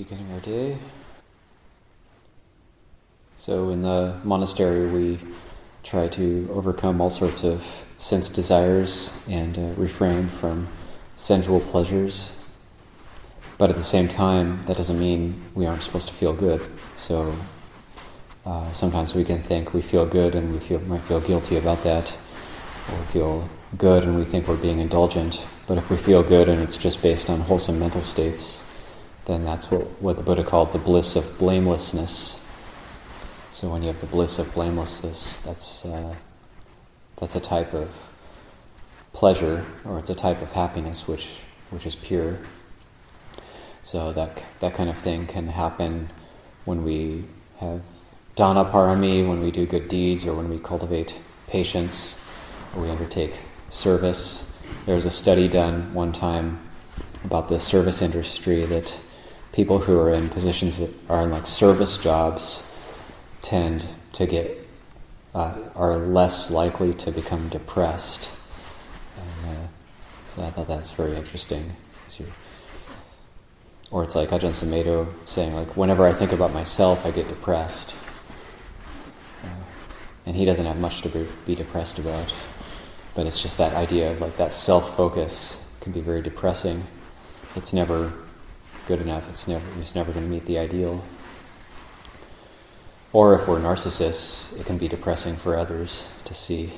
beginning our day. So in the monastery we try to overcome all sorts of sense desires and refrain from sensual pleasures. But at the same time, that doesn't mean we aren't supposed to feel good. So sometimes we can think we feel good and we might feel guilty about that. Or we feel good and we think we're being indulgent. But if we feel good and it's just based on wholesome mental states, then that's what the Buddha called the bliss of blamelessness. So when you have the bliss of blamelessness, that's a type of pleasure, or it's a type of happiness which is pure. So that kind of thing can happen when we have dana parami, when we do good deeds, or when we cultivate patience, or we undertake service. There was a study done one time about the service industry that people who are in positions that are in like service jobs tend to are less likely to become depressed. And, so I thought that was very interesting. Or it's like Ajahn Sumedho saying, like, whenever I think about myself, I get depressed. And he doesn't have much to be depressed about. But it's just that idea of like that self-focus can be very depressing. It's never good enough. It's never going to meet the ideal. Or if we're narcissists, it can be depressing for others to see.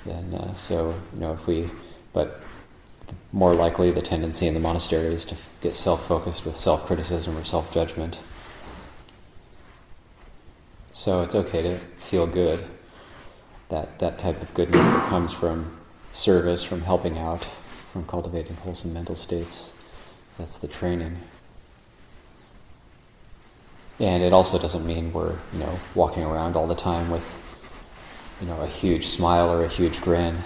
And but more likely the tendency in the monastery is to get self-focused with self-criticism or self-judgment. So it's okay to feel good, that type of goodness that comes from service, from helping out, from cultivating wholesome mental states. That's the training. And it also doesn't mean we're, walking around all the time with, a huge smile or a huge grin.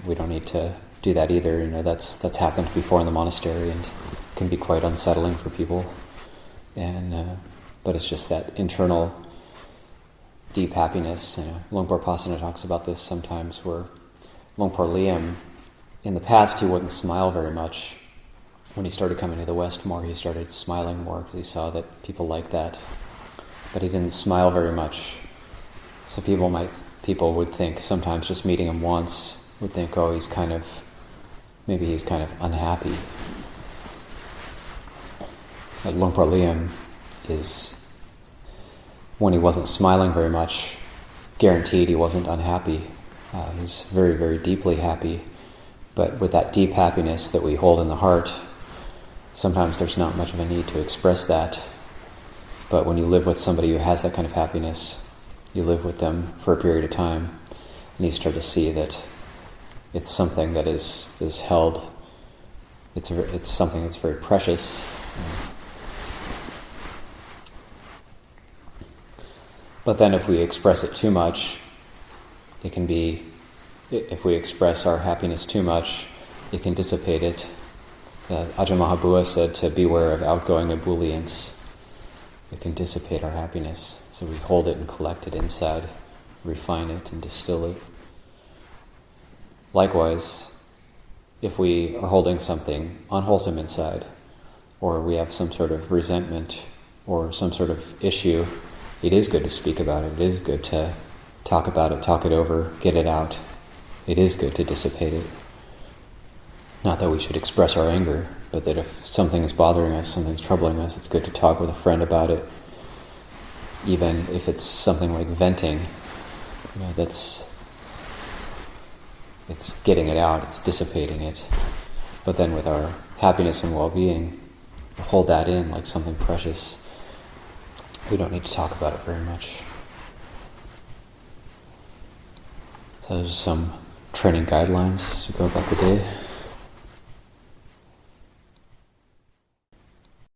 We don't need to do that either. That's happened before in the monastery and can be quite unsettling for people. And but it's just that internal deep happiness. Luangpur Pasana talks about this sometimes, where Luangpur Liam, in the past, he wouldn't smile very much. When he started coming to the West more, he started smiling more because he saw that people liked that. But he didn't smile very much. So people would think, sometimes just meeting him once, would think, oh, maybe he's kind of unhappy. But Luangpur Liam when he wasn't smiling very much, guaranteed he wasn't unhappy. He's very, very deeply happy. But with that deep happiness that we hold in the heart, sometimes there's not much of a need to express that. But when you live with somebody who has that kind of happiness, you live with them for a period of time, and you start to see that it's something that is held. It's something that's very precious. But then if we express it too much, if we express our happiness too much, it can dissipate it. Ajahn Mahabua said to beware of outgoing ebullience. It can dissipate our happiness. So we hold it and collect it inside, refine it and distill it. Likewise, if we are holding something unwholesome inside, or we have some sort of resentment or some sort of issue, it is good to speak about it. It is good to talk about it, talk it over, get it out. It is good to dissipate it. Not that we should express our anger, but that if something is bothering us, something's troubling us, it's good to talk with a friend about it. Even if it's something like venting, it's getting it out, it's dissipating it. But then with our happiness and well-being, we hold that in like something precious. We don't need to talk about it very much. So those are some training guidelines to go about the day.